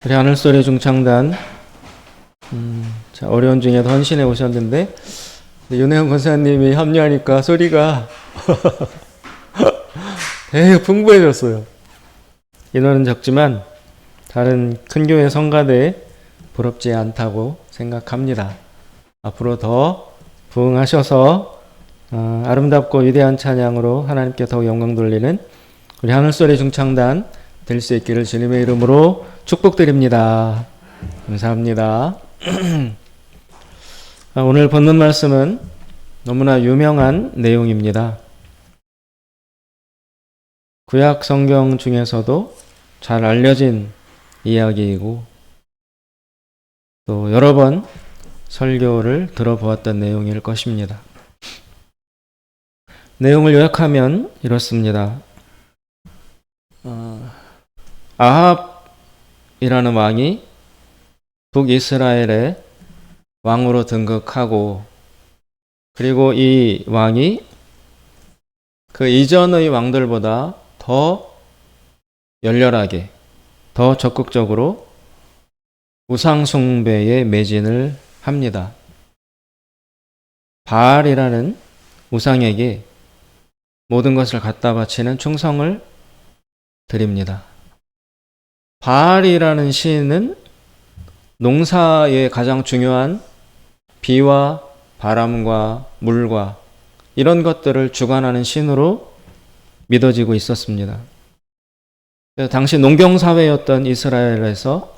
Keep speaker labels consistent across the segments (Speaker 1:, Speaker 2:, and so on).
Speaker 1: 우리 하늘소리 중창단 어려운 중에도 헌신해 오셨는데 윤혜영 권사님이 합류하니까 소리가 되게 풍부해졌어요. 인원은 적지만 다른 큰 교회 성가대에 부럽지 않다고 생각합니다. 앞으로 더 부응하셔서 아름답고 위대한 찬양으로 하나님께 더욱 영광 돌리는 우리 하늘소리 중창단 될 수 있기를 주님의 이름으로 축복드립니다. 감사합니다. 오늘 본문 말씀은 너무나 유명한 내용입니다. 구약 성경 중에서도 잘 알려진 이야기이고 또 여러 번 설교를 들어보았던 내용일 것입니다. 내용을 요약하면 이렇습니다. 아합이라는 왕이 북이스라엘의 왕으로 등극하고 그리고 이 왕이 그 이전의 왕들보다 더 열렬하게 더 적극적으로 우상숭배에 매진을 합니다. 바알이라는 우상에게 모든 것을 갖다 바치는 충성을 드립니다. 바알이라는 시인은 농사의 가장 중요한 비와 바람과 물과 이런 것들을 주관하는 신으로 믿어지고 있었습니다. 당시 농경사회였던 이스라엘에서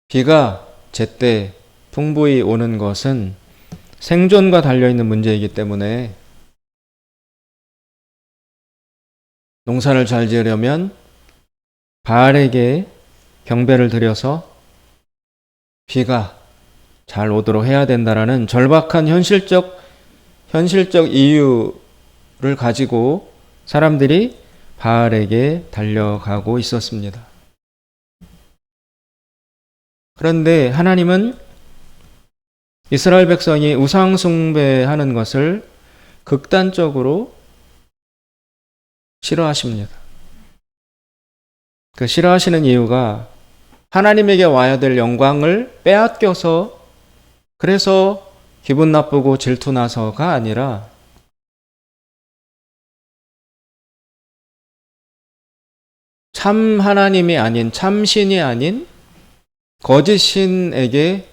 Speaker 1: 비가 제때 풍부히 오는 것은 생존과 달려있는 문제이기 때문에 농사를 잘 지으려면 바알에게 경배를 드려서 비가 잘 오도록 해야 된다라는 절박한 현실적 이유를 가지고 사람들이 바알에게 달려가고 있었습니다. 그런데 하나님은 이스라엘 백성이 우상 숭배하는 것을 극단적으로 싫어하십니다. 그 싫어하시는 이유가 하나님에게 와야 될 영광을 빼앗겨서 그래서 기분 나쁘고 질투나서가 아니라 참 하나님이 아닌 참 신이 아닌 거짓 신에게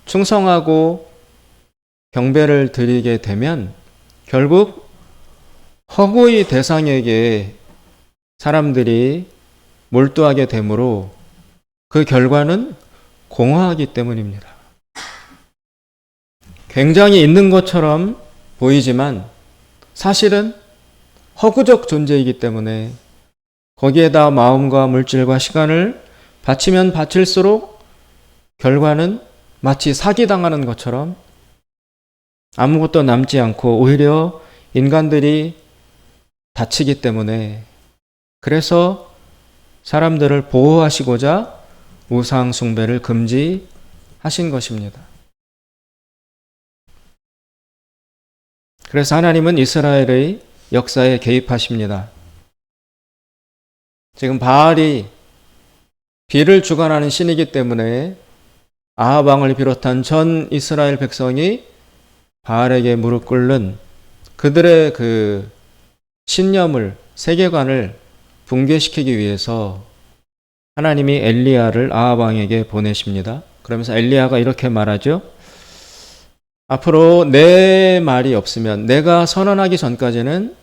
Speaker 1: 충성하고 경배를 드리게 되면 결국 허구의 대상에게 사람들이 몰두하게 되므로 그 결과는 공허하기 때문입니다. 굉장히 있는 것처럼 보이지만 사실은 허구적 존재이기 때문에 거기에다 마음과 물질과 시간을 바치면 바칠수록 결과는 마치 사기당하는 것처럼 아무것도 남지 않고 오히려 인간들이 다치기 때문에 그래서 사람들을 보호하시고자 우상 숭배를 금지하신 것입니다. 그래서 하나님은 이스라엘의 역사에 개입하십니다. 지금 바알이 비를 주관하는 신이기 때문에 아합 왕을 비롯한 전 이스라엘 백성이 바알에게 무릎 꿇는 그들의 그 신념을 세계관을 붕괴시키기 위해서 하나님이 엘리야를 아합 왕에게 보내십니다. 그러면서 엘리야가 이렇게 말하죠. 앞으로 내 말이 없으면 내가 선언하기 전까지는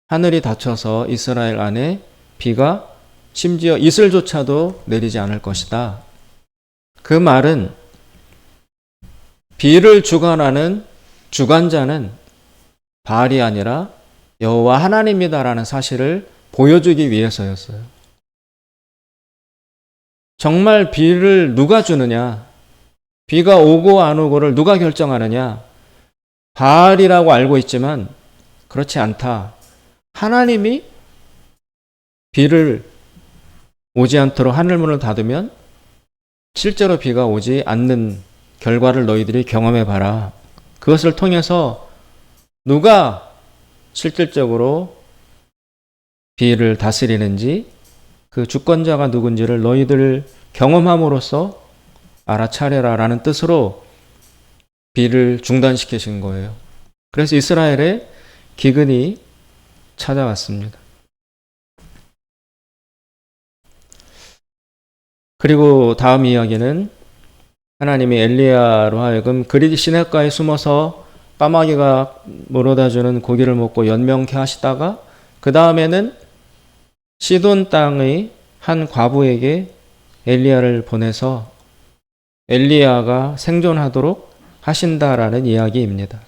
Speaker 1: 하늘이 닫혀서 이스라엘 안에 비가 심지어 이슬조차도 내리지 않을 것이다. 그 말은 비를 주관하는 주관자는 바알이 아니라 여호와 하나님이다라는 사실을 보여주기 위해서였어요. 정말 비를 누가 주느냐? 비가 오고 안 오고를 누가 결정하느냐? 바알이라고 알고 있지만 그렇지 않다. 하나님이 비를 오지 않도록 하늘문을 닫으면 실제로 비가 오지 않는 결과를 너희들이 경험해 봐라. 그것을 통해서 누가 실질적으로 비를 다스리는지 그 주권자가 누군지를 너희들 경험함으로써 알아차려라 라는 뜻으로 비를 중단시키신 거예요. 그래서 이스라엘에 기근이 찾아왔습니다. 그리고 다음 이야기는 하나님이 엘리야로 하여금 그리디 시냇가에 숨어서 까마귀가 물어다주는 고기를 먹고 연명케 하시다가 그 다음에는 시돈 땅의 한 과부에게 엘리야를 보내서 엘리야가 생존하도록 하신다라는 이야기입니다.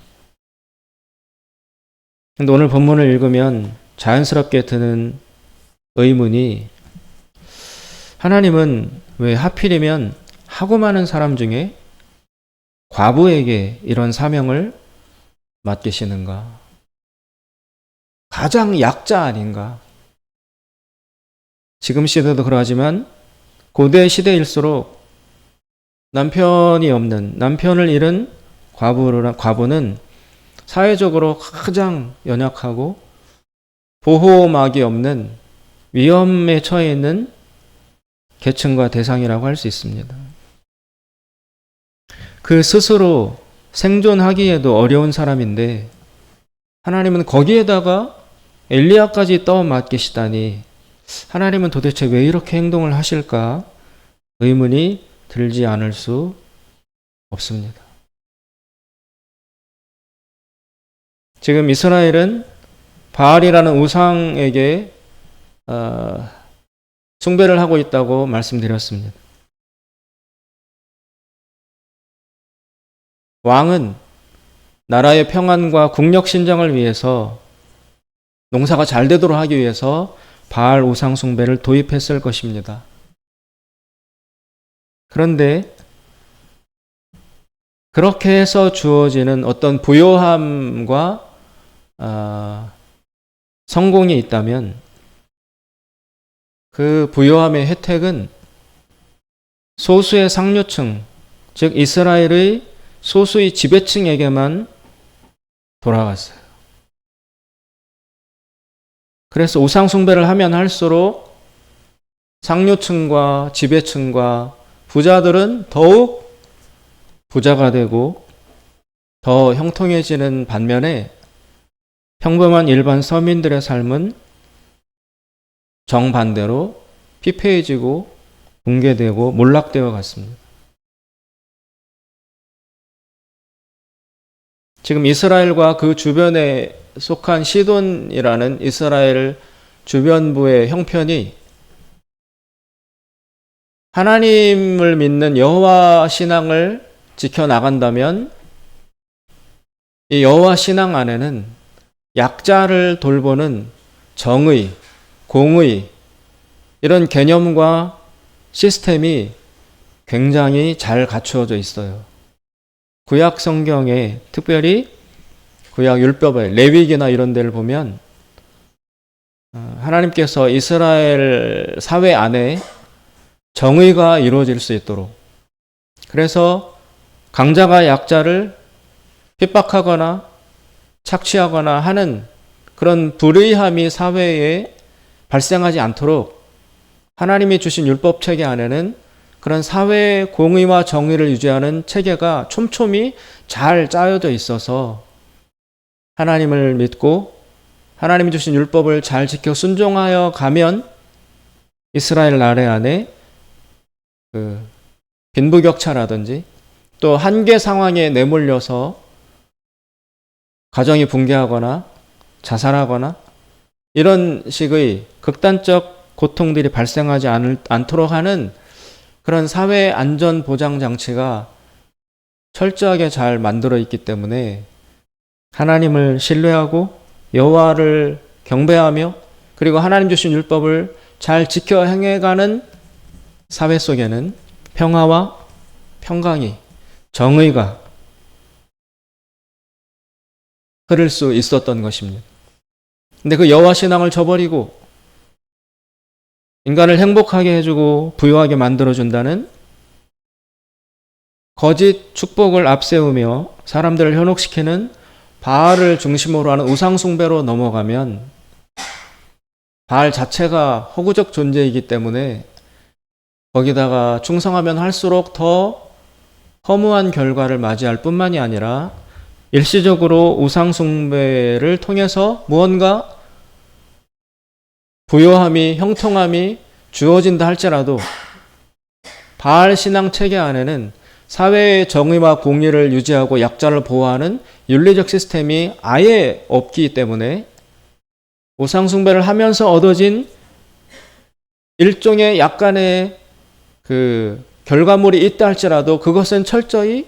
Speaker 1: 근데 오늘 본문을 읽으면 자연스럽게 드는 의문이, 하나님은 왜 하필이면 하고 많은 사람 중에 과부에게 이런 사명을 맡기시는가? 가장 약자 아닌가? 지금 시대도 그러하지만 고대 시대일수록 남편이 없는, 남편을 잃은 과부는 사회적으로 가장 연약하고 보호막이 없는 위험에 처해 있는 계층과 대상이라고 할 수 있습니다. 그 스스로 생존하기에도 어려운 사람인데 하나님은 거기에다가 엘리야까지 떠 맡기시다니, 하나님은 도대체 왜 이렇게 행동을 하실까 의문이 들지 않을 수 없습니다. 지금 이스라엘은 바알이라는 우상에게 숭배를 하고 있다고 말씀드렸습니다. 왕은 나라의 평안과 국력 신장을 위해서, 농사가 잘 되도록 하기 위해서 바알 우상 숭배를 도입했을 것입니다. 그런데 그렇게 해서 주어지는 어떤 부요함과 성공이 있다면 그 부요함의 혜택은 소수의 상류층, 즉 이스라엘의 소수의 지배층에게만 돌아갔어요. 그래서 우상 숭배를 하면 할수록 상류층과 지배층과 부자들은 더욱 부자가 되고 더 형통해지는 반면에 평범한 일반 서민들의 삶은 정반대로 피폐해지고 붕괴되고 몰락되어 갔습니다. 지금 이스라엘과 그 주변에 속한 시돈이라는 이스라엘 주변부의 형편이 하나님을 믿는 여호와 신앙을 지켜나간다면 이 여호와 신앙 안에는 약자를 돌보는 정의, 공의, 이런 개념과 시스템이 굉장히 잘 갖추어져 있어요. 구약 성경에, 특별히 구약 율법에 레위기나 이런 데를 보면 하나님께서 이스라엘 사회 안에 정의가 이루어질 수 있도록, 그래서 강자가 약자를 핍박하거나 착취하거나 하는 그런 불의함이 사회에 발생하지 않도록 하나님이 주신 율법 체계 안에는 그런 사회의 공의와 정의를 유지하는 체계가 촘촘히 잘 짜여져 있어서 하나님을 믿고 하나님이 주신 율법을 잘 지켜 순종하여 가면 이스라엘 나라 안에 빈부격차라든지 또 한계 상황에 내몰려서 가정이 붕괴하거나 자살하거나 이런 식의 극단적 고통들이 발생하지 않도록 하는 그런 사회 안전 보장 장치가 철저하게 잘 만들어 있기 때문에 하나님을 신뢰하고 여호와를 경배하며 그리고 하나님 주신 율법을 잘 지켜 행해가는 사회 속에는 평화와 평강이, 정의가 흐를 수 있었던 것입니다. 근데 그 여호와 신앙을 저버리고 인간을 행복하게 해주고 부유하게 만들어준다는 거짓 축복을 앞세우며 사람들을 현혹시키는 바알을 중심으로 하는 우상 숭배로 넘어가면 바알 자체가 허구적 존재이기 때문에 거기다가 충성하면 할수록 더 허무한 결과를 맞이할 뿐만이 아니라 일시적으로 우상숭배를 통해서 무언가 부요함이, 형통함이 주어진다 할지라도 바알 신앙 체계 안에는 사회의 정의와 공의를 유지하고 약자를 보호하는 윤리적 시스템이 아예 없기 때문에 우상숭배를 하면서 얻어진 일종의 약간의 그 결과물이 있다 할지라도 그것은 철저히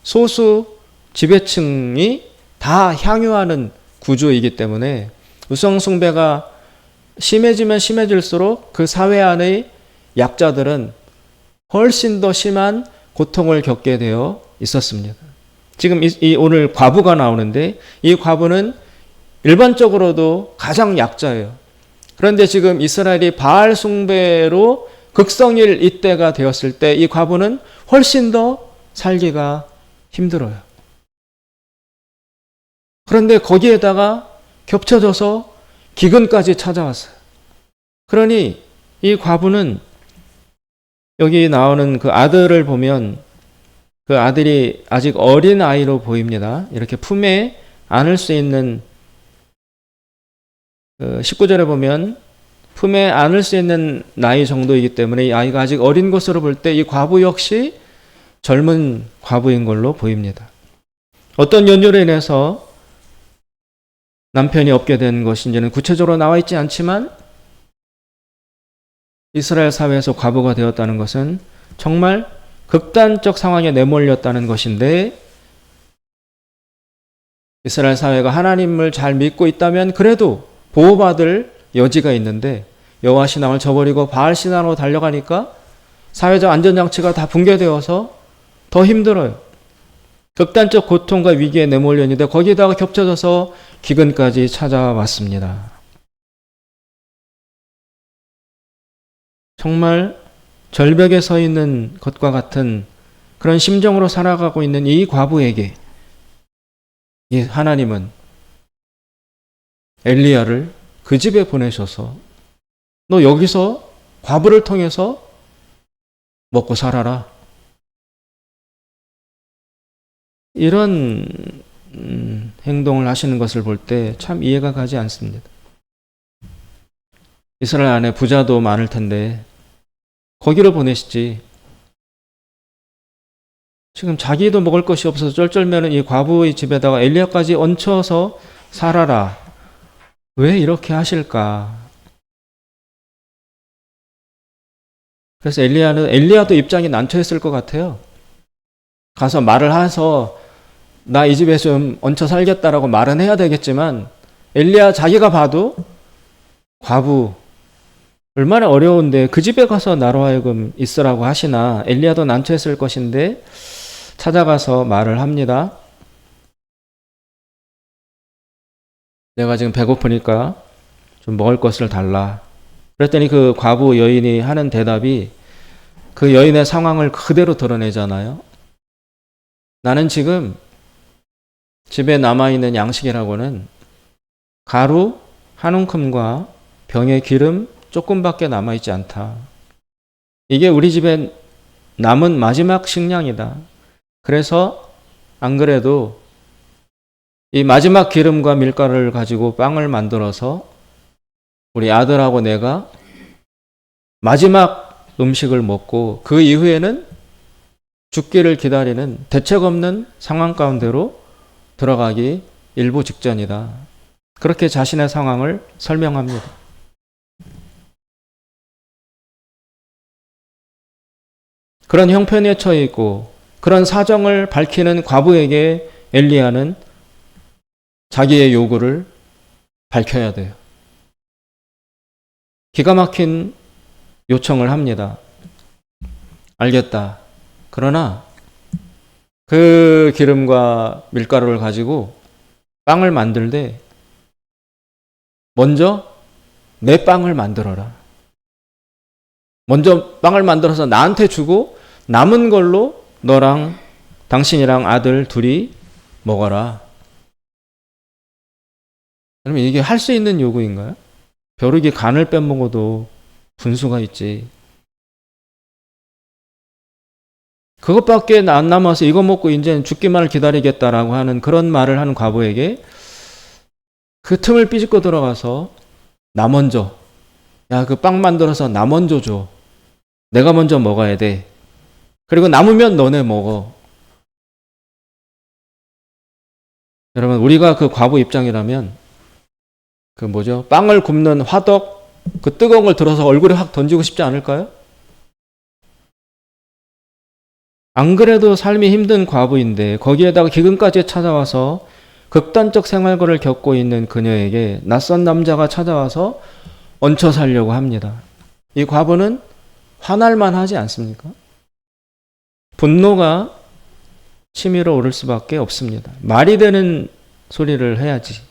Speaker 1: 소수 지배층이 다 향유하는 구조이기 때문에 우상숭배가 심해지면 심해질수록 그 사회 안의 약자들은 훨씬 더 심한 고통을 겪게 되어 있었습니다. 지금 오늘 과부가 나오는데 이 과부는 일반적으로도 가장 약자예요. 그런데 지금 이스라엘이 바알 숭배로 극성일 이때가 되었을 때 이 과부는 훨씬 더 살기가 힘들어요. 그런데 거기에다가 겹쳐져서 기근까지 찾아왔어요. 그러니 이 과부는 여기 나오는 그 아들을 보면 그 아들이 아직 어린 아이로 보입니다. 이렇게 품에 안을 수 있는 19절에 보면 품에 안을 수 있는 나이 정도이기 때문에 이 아이가 아직 어린 것으로 볼 때 이 과부 역시 젊은 과부인 걸로 보입니다. 어떤 연유로 인해서 남편이 없게 된 것인지는 구체적으로 나와 있지 않지만 이스라엘 사회에서 과부가 되었다는 것은 정말 극단적 상황에 내몰렸다는 것인데 이스라엘 사회가 하나님을 잘 믿고 있다면 그래도 보호받을 여지가 있는데 여호와 신앙을 저버리고 바알 신앙으로 달려가니까 사회적 안전장치가 다 붕괴되어서 더 힘들어요. 극단적 고통과 위기에 내몰렸는데 거기에다가 겹쳐져서 기근까지 찾아왔습니다. 정말 절벽에 서 있는 것과 같은 그런 심정으로 살아가고 있는 이 과부에게 이 하나님은 엘리야를 그 집에 보내셔서 너 여기서 과부를 통해서 먹고 살아라. 이런 행동을 하시는 것을 볼 때 참 이해가 가지 않습니다. 이스라엘 안에 부자도 많을 텐데 거기로 보내시지. 지금 자기도 먹을 것이 없어서 쩔쩔매는 이 과부의 집에다가 엘리야까지 얹혀서 살아라. 왜 이렇게 하실까? 그래서 엘리야도 입장이 난처했을 것 같아요. 가서 말을 해서 나 이 집에 좀 얹혀 살겠다라고 말은 해야 되겠지만 엘리야 자기가 봐도 과부 얼마나 어려운데 그 집에 가서 나로 하여금 있으라고 하시나. 엘리야도 난처했을 것인데 찾아가서 말을 합니다. 내가 지금 배고프니까 좀 먹을 것을 달라. 그랬더니 그 과부 여인이 하는 대답이 그 여인의 상황을 그대로 드러내잖아요. 나는 지금 집에 남아있는 양식이라고는 가루 한 움큼과 병에 기름 조금밖에 남아있지 않다. 이게 우리 집에 남은 마지막 식량이다. 그래서 안 그래도 이 마지막 기름과 밀가루를 가지고 빵을 만들어서 우리 아들하고 내가 마지막 음식을 먹고 그 이후에는 죽기를 기다리는 대책 없는 상황 가운데로 들어가기 일부 직전이다. 그렇게 자신의 상황을 설명합니다. 그런 형편에 처해 있고 그런 사정을 밝히는 과부에게 엘리야는 자기의 요구를 밝혀야 돼요. 기가 막힌 요청을 합니다. 알겠다. 그러나 그 기름과 밀가루를 가지고 빵을 만들되 먼저 내 빵을 만들어라. 먼저 빵을 만들어서 나한테 주고 남은 걸로 너랑 당신이랑 아들 둘이 먹어라. 그러면 이게 할 수 있는 요구인가요? 벼룩이 간을 빼먹어도 분수가 있지. 그것밖에 안 남아서 이거 먹고 이제 죽기만을 기다리겠다라고 하는 그런 말을 하는 과부에게 그 틈을 삐집고 들어가서 나 먼저, 야, 그 빵 만들어서 나 먼저 줘. 내가 먼저 먹어야 돼. 그리고 남으면 너네 먹어. 여러분, 우리가 그 과부 입장이라면 빵을 굽는 화덕, 그 뜨거운 걸 들어서 얼굴에 확 던지고 싶지 않을까요? 안 그래도 삶이 힘든 과부인데 거기에다가 기근까지 찾아와서 극단적 생활고를 겪고 있는 그녀에게 낯선 남자가 찾아와서 얹혀 살려고 합니다. 이 과부는 화날만 하지 않습니까? 분노가 치밀어 오를 수밖에 없습니다. 말이 되는 소리를 해야지.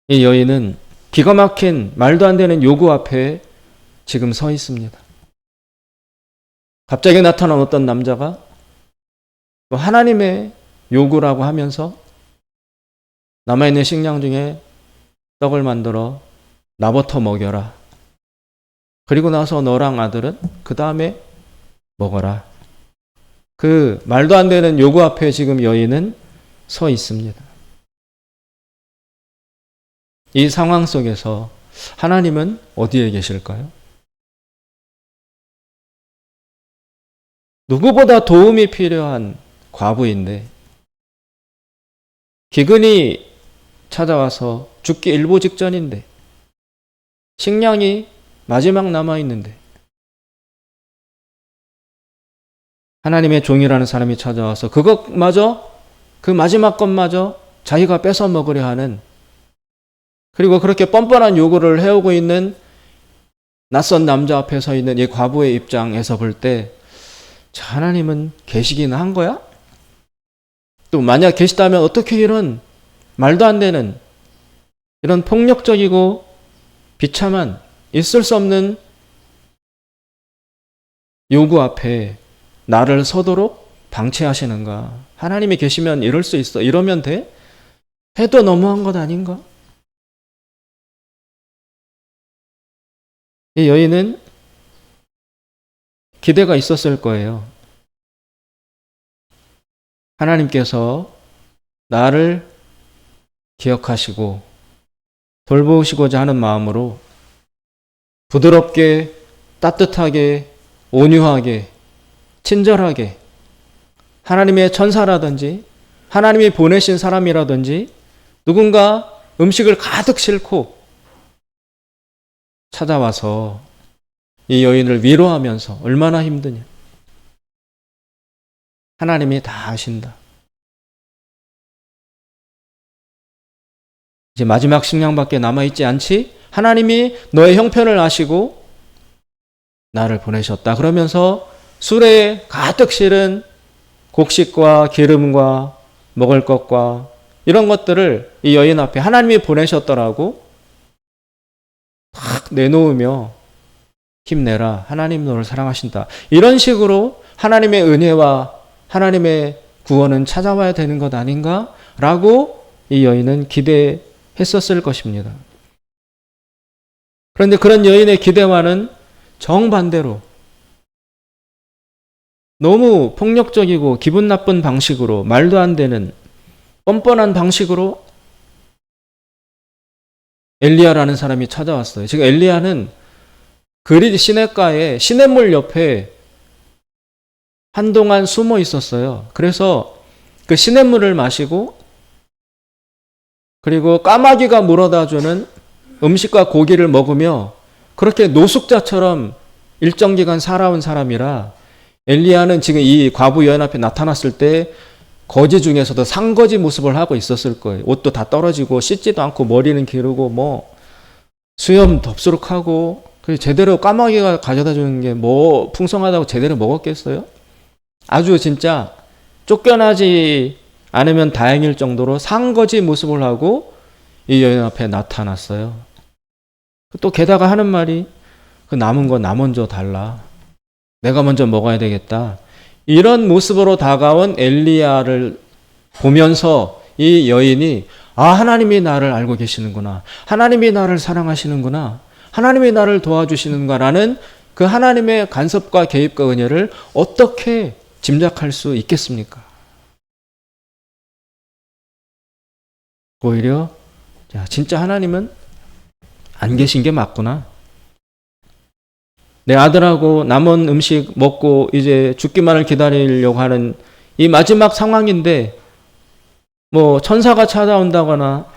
Speaker 1: 이 여인은 기가 막힌 말도 안 되는 요구 앞에 지금 서 있습니다. 갑자기 나타난 어떤 남자가 하나님의 요구라고 하면서 남아있는 식량 중에 떡을 만들어 나부터 먹여라. 그리고 나서 너랑 아들은 그 다음에 먹어라. 그 말도 안 되는 요구 앞에 지금 여인은 서 있습니다. 이 상황 속에서 하나님은 어디에 계실까요? 누구보다 도움이 필요한 과부인데 기근이 찾아와서 죽기 일보 직전인데 식량이 마지막 남아있는데 하나님의 종이라는 사람이 찾아와서 그것마저 그 마지막 것마저 자기가 뺏어 먹으려 하는 그리고 그렇게 뻔뻔한 요구를 해오고 있는 낯선 남자 앞에 서 있는 이 과부의 입장에서 볼 때 하나님은 계시긴 한 거야? 또 만약 계시다면 어떻게 이런 말도 안 되는 이런 폭력적이고 비참한 있을 수 없는 요구 앞에 나를 서도록 방치하시는가? 하나님이 계시면 이럴 수 있어. 이러면 돼? 해도 너무한 것 아닌가? 이 여인은 기대가 있었을 거예요. 하나님께서 나를 기억하시고 돌보시고자 하는 마음으로 부드럽게, 따뜻하게, 온유하게, 친절하게 하나님의 천사라든지 하나님이 보내신 사람이라든지 누군가 음식을 가득 싣고 찾아와서 이 여인을 위로하면서 얼마나 힘드냐. 하나님이 다 아신다. 이제 마지막 식량밖에 남아있지 않지? 하나님이 너의 형편을 아시고 나를 보내셨다. 그러면서 수레에 가득 실은 곡식과 기름과 먹을 것과 이런 것들을 이 여인 앞에 하나님이 보내셨더라고 탁 내놓으며 힘내라. 하나님 너를 사랑하신다. 이런 식으로 하나님의 은혜와 하나님의 구원은 찾아와야 되는 것 아닌가? 라고 이 여인은 기대했었을 것입니다. 그런데 그런 여인의 기대와는 정반대로 너무 폭력적이고 기분 나쁜 방식으로 말도 안 되는 뻔뻔한 방식으로 엘리야라는 사람이 찾아왔어요. 지금 엘리야는 그릿 시냇가에 시냇물 옆에 한동안 숨어 있었어요. 그래서 그 시냇물을 마시고 그리고 까마귀가 물어다 주는 음식과 고기를 먹으며 그렇게 노숙자처럼 일정 기간 살아온 사람이라 엘리야는 지금 이 과부 여인 앞에 나타났을 때 거지 중에서도 상거지 모습을 하고 있었을 거예요. 옷도 다 떨어지고 씻지도 않고 머리는 기르고 뭐 수염 덥수룩하고 그리고 제대로 까마귀가 가져다 주는 게 뭐 풍성하다고 제대로 먹었겠어요? 아주 진짜 쫓겨나지 않으면 다행일 정도로 상거지 모습을 하고 이 여인 앞에 나타났어요. 또 게다가 하는 말이 그 남은 거 나 먼저 달라. 내가 먼저 먹어야 되겠다. 이런 모습으로 다가온 엘리야를 보면서 이 여인이 하나님이 나를 알고 계시는구나. 하나님이 나를 사랑하시는구나. 하나님이 나를 도와주시는가라는 그 하나님의 간섭과 개입과 은혜를 어떻게 짐작할 수 있겠습니까? 오히려 진짜 하나님은 안 계신 게 맞구나. 내 아들하고 남은 음식 먹고 이제 죽기만을 기다리려고 하는 이 마지막 상황인데 천사가 찾아온다거나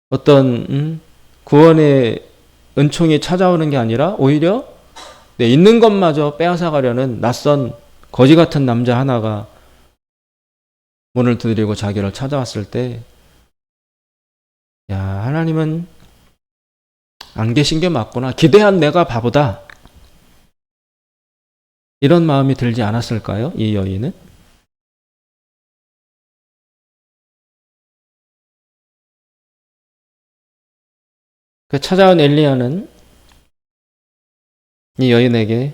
Speaker 1: 어떤 구원의 은총이 찾아오는 게 아니라 오히려 내 있는 것마저 빼앗아가려는 낯선 거지 같은 남자 하나가 문을 두드리고 자기를 찾아왔을 때 하나님은 안 계신 게 맞구나. 기대한 내가 바보다. 이런 마음이 들지 않았을까요? 이 여인은? 그 찾아온 엘리야는 이 여인에게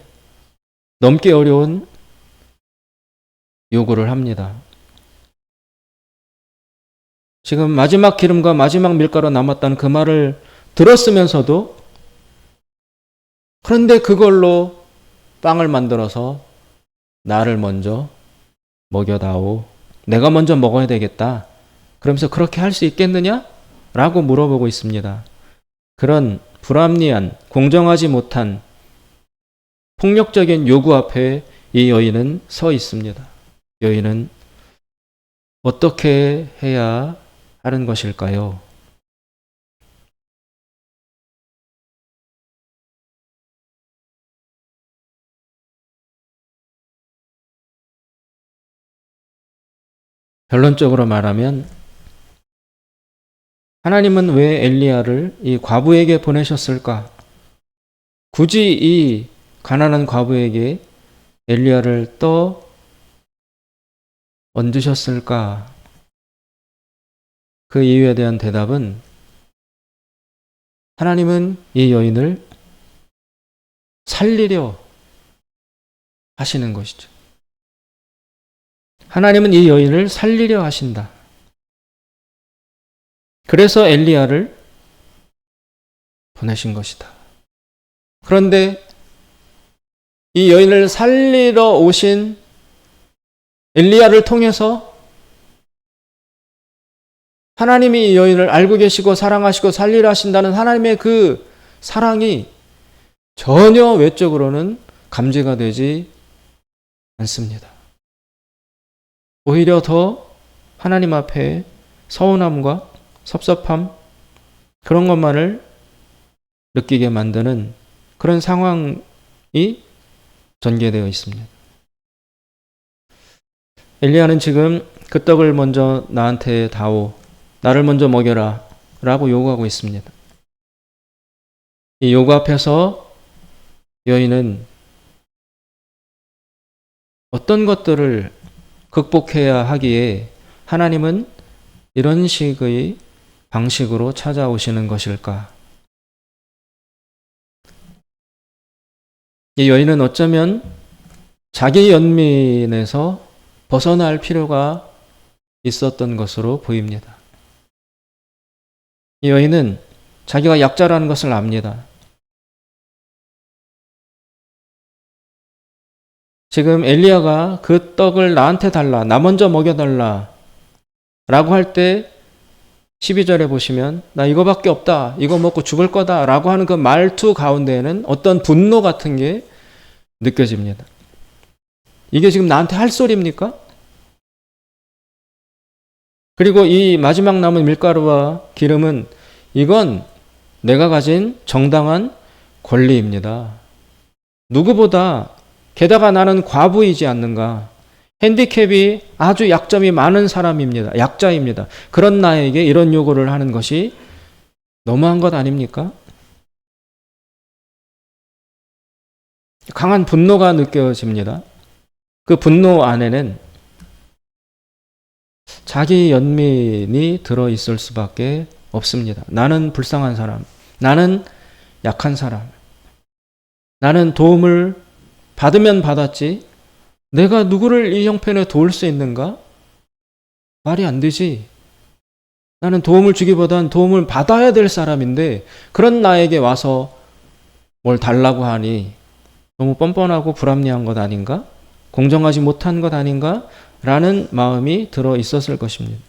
Speaker 1: 넘기 어려운 요구를 합니다. 지금 마지막 기름과 마지막 밀가루 남았다는 그 말을 들었으면서도 그런데 그걸로 빵을 만들어서 나를 먼저 먹여다오. 내가 먼저 먹어야 되겠다. 그러면서 그렇게 할 수 있겠느냐? 라고 물어보고 있습니다. 그런 불합리한, 공정하지 못한 폭력적인 요구 앞에 이 여인은 서 있습니다. 여인은 어떻게 해야 하는 것일까요? 결론적으로 말하면 하나님은 왜 엘리야를 이 과부에게 보내셨을까? 굳이 이 가난한 과부에게 엘리야를 떠 얹으셨을까? 그 이유에 대한 대답은 하나님은 이 여인을 살리려 하시는 것이죠. 하나님은 이 여인을 살리려 하신다. 그래서 엘리야를 보내신 것이다. 그런데 이 여인을 살리러 오신 엘리야를 통해서 하나님이 이 여인을 알고 계시고 사랑하시고 살리려 하신다는 하나님의 그 사랑이 전혀 외적으로는 감지가 되지 않습니다. 오히려 더 하나님 앞에 서운함과 섭섭함, 그런 것만을 느끼게 만드는 그런 상황이 전개되어 있습니다. 엘리야는 지금 그 떡을 먼저 나한테 다오, 나를 먼저 먹여라 라고 요구하고 있습니다. 이 요구 앞에서 여인은 어떤 것들을 극복해야 하기에 하나님은 이런 식의 방식으로 찾아오시는 것일까? 이 여인은 어쩌면 자기 연민에서 벗어날 필요가 있었던 것으로 보입니다. 이 여인은 자기가 약자라는 것을 압니다. 지금 엘리야가 그 떡을 나한테 달라, 나 먼저 먹여달라 라고 할 때 12절에 보시면 나 이거밖에 없다, 이거 먹고 죽을 거다 라고 하는 그 말투 가운데에는 어떤 분노 같은 게 느껴집니다. 이게 지금 나한테 할 소리입니까? 그리고 이 마지막 남은 밀가루와 기름은 이건 내가 가진 정당한 권리입니다. 누구보다, 게다가 나는 과부이지 않는가? 핸디캡이 아주 약점이 많은 사람입니다. 약자입니다. 그런 나에게 이런 요구를 하는 것이 너무한 것 아닙니까? 강한 분노가 느껴집니다. 그 분노 안에는 자기 연민이 들어있을 수밖에 없습니다. 나는 불쌍한 사람, 나는 약한 사람, 나는 도움을 받으면 받았지 내가 누구를 이 형편에 도울 수 있는가? 말이 안 되지. 나는 도움을 주기보단 도움을 받아야 될 사람인데 그런 나에게 와서 뭘 달라고 하니 너무 뻔뻔하고 불합리한 것 아닌가? 공정하지 못한 것 아닌가? 라는 마음이 들어 있었을 것입니다.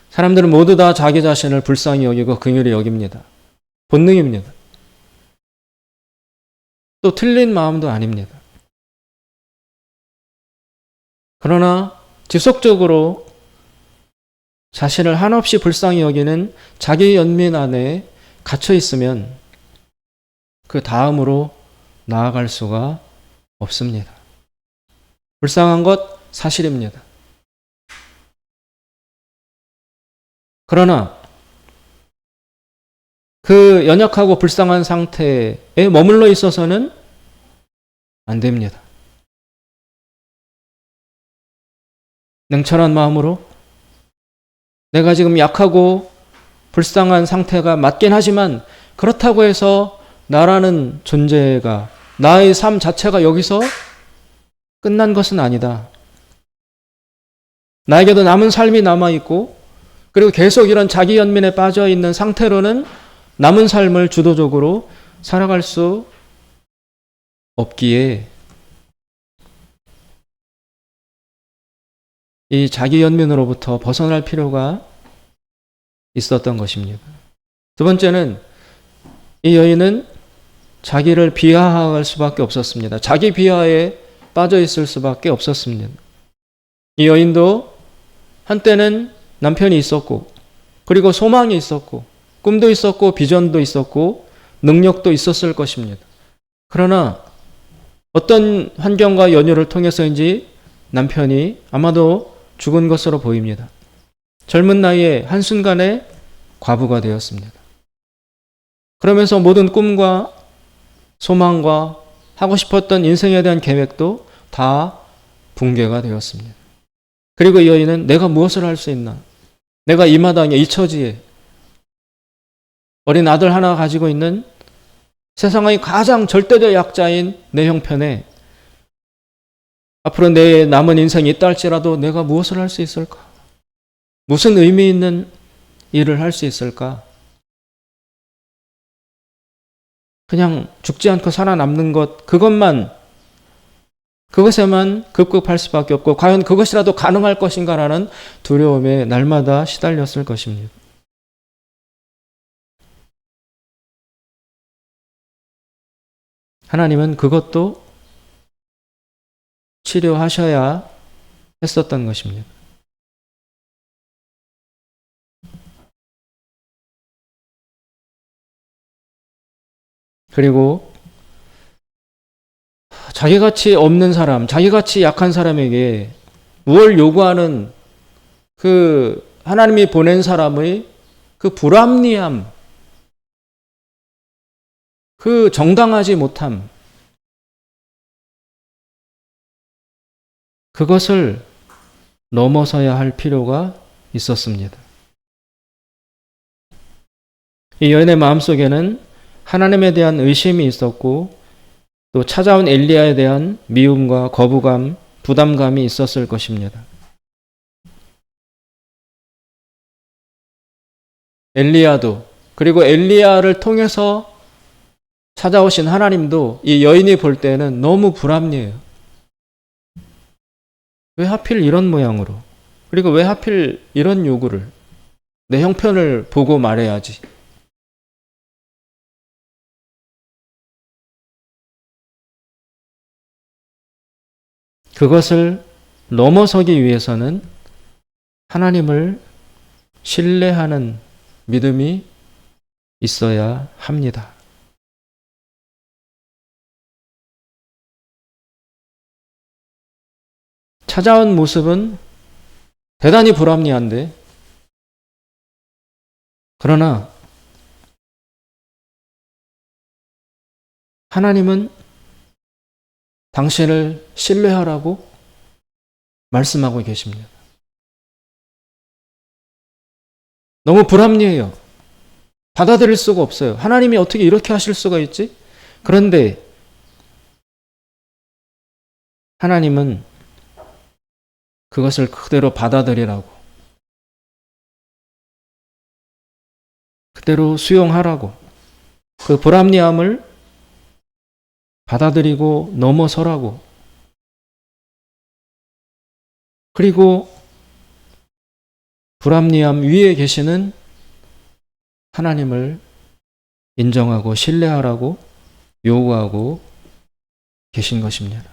Speaker 1: 사람들은 모두 다 자기 자신을 불쌍히 여기고 긍휼히 여깁니다. 본능입니다. 또 틀린 마음도 아닙니다. 그러나 지속적으로 자신을 한없이 불쌍히 여기는 자기 연민 안에 갇혀 있으면 그 다음으로 나아갈 수가 없습니다. 불쌍한 것 사실입니다. 그러나 그 연약하고 불쌍한 상태에 머물러 있어서는 안 됩니다. 냉철한 마음으로 내가 지금 약하고 불쌍한 상태가 맞긴 하지만 그렇다고 해서 나라는 존재가 나의 삶 자체가 여기서 끝난 것은 아니다. 나에게도 남은 삶이 남아있고 그리고 계속 이런 자기 연민에 빠져 있는 상태로는 남은 삶을 주도적으로 살아갈 수 없기에 이 자기 연민으로부터 벗어날 필요가 있었던 것입니다. 두 번째는 이 여인은 자기를 비하할 수밖에 없었습니다. 자기 비하에 빠져 있을 수밖에 없었습니다. 이 여인도 한때는 남편이 있었고 그리고 소망이 있었고 꿈도 있었고 비전도 있었고 능력도 있었을 것입니다. 그러나 어떤 환경과 연유를 통해서인지 남편이 아마도 죽은 것으로 보입니다. 젊은 나이에 한순간에 과부가 되었습니다. 그러면서 모든 꿈과 소망과 하고 싶었던 인생에 대한 계획도 다 붕괴가 되었습니다. 그리고 이 여인은 내가 무엇을 할 수 있나? 내가 이 마당에 이 처지에 어린 아들 하나 가지고 있는 세상의 가장 절대적 약자인 내 형편에 앞으로 내 남은 인생이 있다 할지라도 내가 무엇을 할 수 있을까? 무슨 의미 있는 일을 할 수 있을까? 그냥 죽지 않고 살아남는 것, 그것에만 급급할 수밖에 없고 과연 그것이라도 가능할 것인가라는 두려움에 날마다 시달렸을 것입니다. 하나님은 그것도 치료하셔야 했었던 것입니다. 그리고 자기같이 없는 사람, 자기같이 약한 사람에게 무엇을 요구하는 그 하나님이 보낸 사람의 그 불합리함, 그 정당하지 못함, 그것을 넘어서야 할 필요가 있었습니다. 이 여인의 마음속에는 하나님에 대한 의심이 있었고 또 찾아온 엘리야에 대한 미움과 거부감, 부담감이 있었을 것입니다. 엘리야도 그리고 엘리야를 통해서 찾아오신 하나님도 이 여인이 볼 때는 너무 불합리해요. 왜 하필 이런 모양으로? 그리고 왜 하필 이런 요구를? 내 형편을 보고 말해야지. 그것을 넘어서기 위해서는 하나님을 신뢰하는 믿음이 있어야 합니다. 찾아온 모습은 대단히 불합리한데, 그러나 하나님은 당신을 신뢰하라고 말씀하고 계십니다. 너무 불합리해요. 받아들일 수가 없어요. 하나님이 어떻게 이렇게 하실 수가 있지? 그런데 하나님은 그것을 그대로 받아들이라고, 그대로 수용하라고, 그 불합리함을 받아들이고 넘어서라고, 그리고 불합리함 위에 계시는 하나님을 인정하고 신뢰하라고 요구하고 계신 것입니다.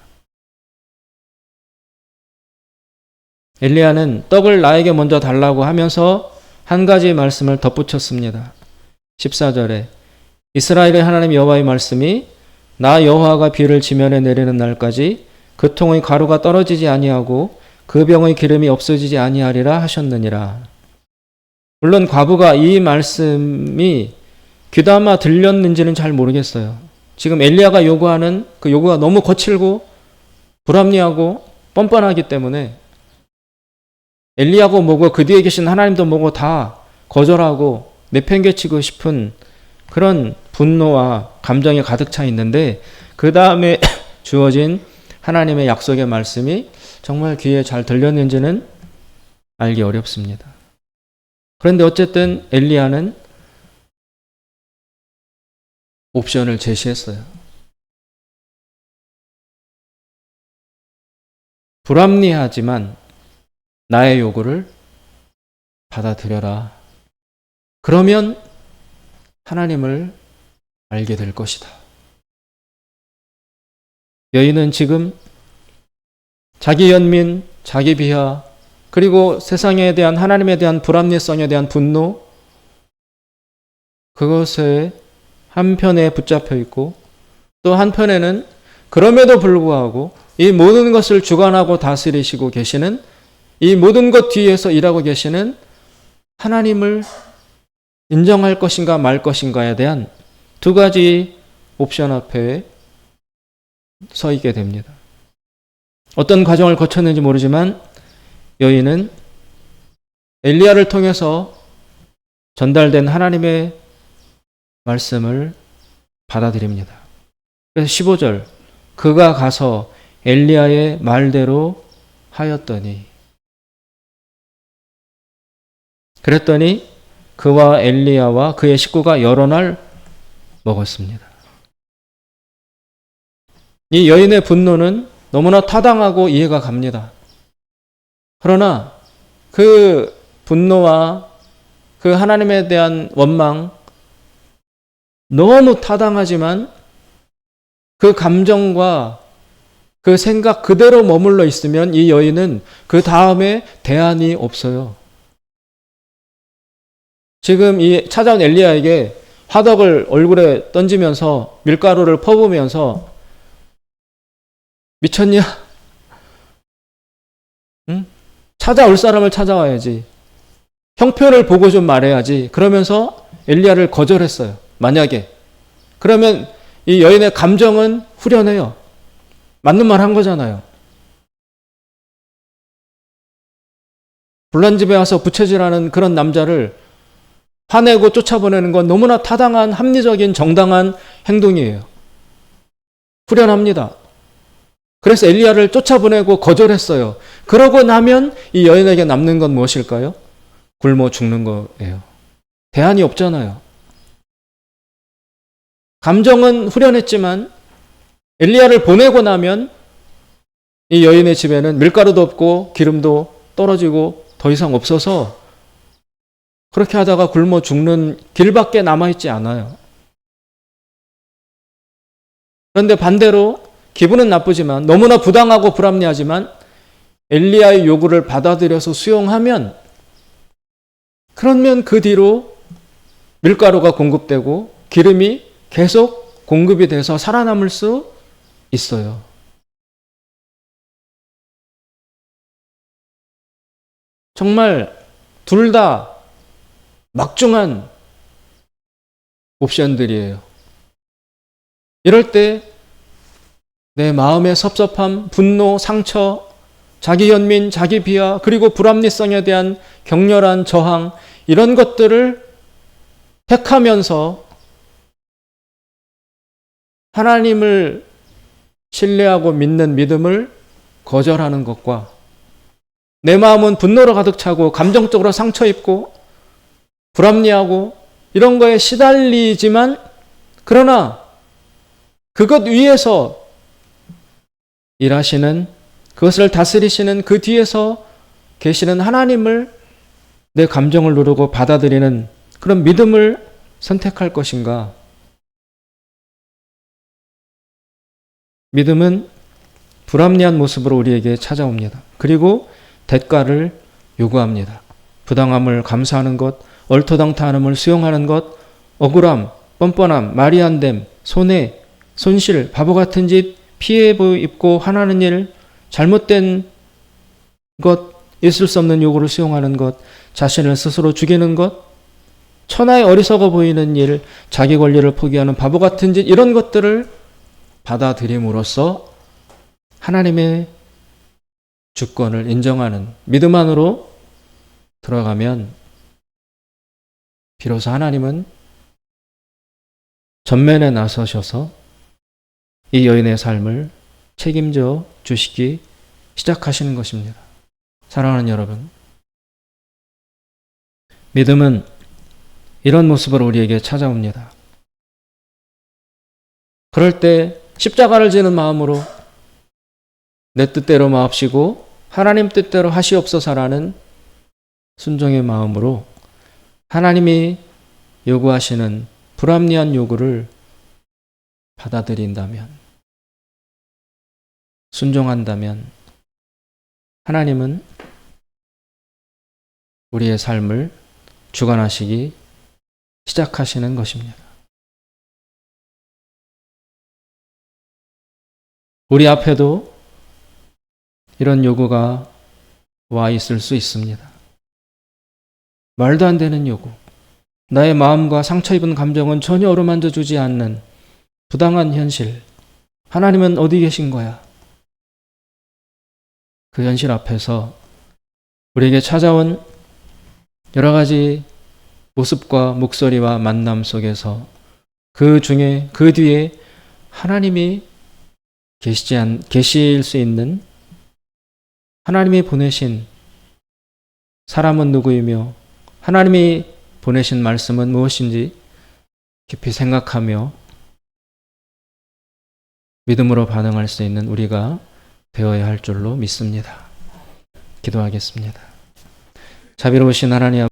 Speaker 1: 엘리야는 떡을 나에게 먼저 달라고 하면서 한 가지 말씀을 덧붙였습니다. 14절에 이스라엘의 하나님 여호와의 말씀이 나 여호와가 비를 지면에 내리는 날까지 그 통의 가루가 떨어지지 아니하고 그 병의 기름이 없어지지 아니하리라 하셨느니라. 물론 과부가 이 말씀이 귀담아 들렸는지는 잘 모르겠어요. 지금 엘리야가 요구하는 그 요구가 너무 거칠고 불합리하고 뻔뻔하기 때문에 엘리야고 뭐고 그 뒤에 계신 하나님도 뭐고 다 거절하고 내팽개치고 싶은 그런 분노와 감정이 가득 차 있는데 그 다음에 주어진 하나님의 약속의 말씀이 정말 귀에 잘 들렸는지는 알기 어렵습니다. 그런데 어쨌든 엘리야는 옵션을 제시했어요. 불합리하지만 나의 요구를 받아들여라. 그러면 하나님을 알게 될 것이다. 여인은 지금 자기 연민, 자기 비하, 그리고 세상에 대한 하나님에 대한 불합리성에 대한 분노, 그것에 한편에 붙잡혀 있고 또 한편에는 그럼에도 불구하고 이 모든 것을 주관하고 다스리시고 계시는 이 모든 것 뒤에서 일하고 계시는 하나님을 인정할 것인가 말 것인가에 대한 두 가지 옵션 앞에 서 있게 됩니다. 어떤 과정을 거쳤는지 모르지만 여인은 엘리야를 통해서 전달된 하나님의 말씀을 받아들입니다. 그래서 15절 그가 가서 엘리야의 말대로 하였더니 그랬더니 그와 엘리야와 그의 식구가 여러 날 먹었습니다. 이 여인의 분노는 너무나 타당하고 이해가 갑니다. 그러나 그 분노와 그 하나님에 대한 원망 너무 타당하지만 그 감정과 그 생각 그대로 머물러 있으면 이 여인은 그 다음에 대안이 없어요. 지금 이 찾아온 엘리야에게 화덕을 얼굴에 던지면서 밀가루를 퍼부으면서 미쳤냐? 응? 찾아올 사람을 찾아와야지. 형편을 보고 좀 말해야지. 그러면서 엘리야를 거절했어요. 만약에. 그러면 이 여인의 감정은 후련해요. 맞는 말 한 거잖아요. 불난 집에 와서 부채질하는 그런 남자를 화내고 쫓아보내는 건 너무나 타당한 합리적인 정당한 행동이에요. 후련합니다. 그래서 엘리야를 쫓아보내고 거절했어요. 그러고 나면 이 여인에게 남는 건 무엇일까요? 굶어 죽는 거예요. 대안이 없잖아요. 감정은 후련했지만 엘리야를 보내고 나면 이 여인의 집에는 밀가루도 없고 기름도 떨어지고 더 이상 없어서 그렇게 하다가 굶어 죽는 길밖에 남아있지 않아요. 그런데 반대로 기분은 나쁘지만 너무나 부당하고 불합리하지만 엘리야의 요구를 받아들여서 수용하면 그러면 그 뒤로 밀가루가 공급되고 기름이 계속 공급이 돼서 살아남을 수 있어요. 정말 둘 다 막중한 옵션들이에요. 이럴 때 내 마음의 섭섭함, 분노, 상처, 자기 연민, 자기 비하, 그리고 불합리성에 대한 격렬한 저항, 이런 것들을 택하면서 하나님을 신뢰하고 믿는 믿음을 거절하는 것과 내 마음은 분노로 가득 차고 감정적으로 상처 입고 불합리하고 이런 거에 시달리지만 그러나 그것 위에서 일하시는 그것을 다스리시는 그 뒤에서 계시는 하나님을 내 감정을 누르고 받아들이는 그런 믿음을 선택할 것인가? 믿음은 불합리한 모습으로 우리에게 찾아옵니다. 그리고 대가를 요구합니다. 부당함을 감수하는 것, 얼토당토함을 수용하는 것, 억울함, 뻔뻔함, 말이 안 됨, 손해, 손실, 바보 같은 짓, 피해 입고 화나는 일, 잘못된 것, 있을 수 없는 요구를 수용하는 것, 자신을 스스로 죽이는 것, 천하에 어리석어 보이는 일, 자기 권리를 포기하는 바보 같은 짓, 이런 것들을 받아들임으로써 하나님의 주권을 인정하는 믿음 안으로 들어가면 비로소 하나님은 전면에 나서셔서 이 여인의 삶을 책임져 주시기 시작하시는 것입니다. 사랑하는 여러분, 믿음은 이런 모습으로 우리에게 찾아옵니다. 그럴 때 십자가를 지는 마음으로 내 뜻대로 마옵시고 하나님 뜻대로 하시옵소서라는 순종의 마음으로 하나님이 요구하시는 불합리한 요구를 받아들인다면, 순종한다면 하나님은 우리의 삶을 주관하시기 시작하시는 것입니다. 우리 앞에도 이런 요구가 와 있을 수 있습니다. 말도 안 되는 요구, 나의 마음과 상처 입은 감정은 전혀 어루만져 주지 않는 부당한 현실, 하나님은 어디 계신 거야? 그 현실 앞에서 우리에게 찾아온 여러 가지 모습과 목소리와 만남 속에서 그 중에 그 뒤에 하나님이 계실 수 있는, 하나님이 보내신 사람은 누구이며 하나님이 보내신 말씀은 무엇인지 깊이 생각하며 믿음으로 반응할 수 있는 우리가 되어야 할 줄로 믿습니다. 기도하겠습니다. 자비로우신 하나님,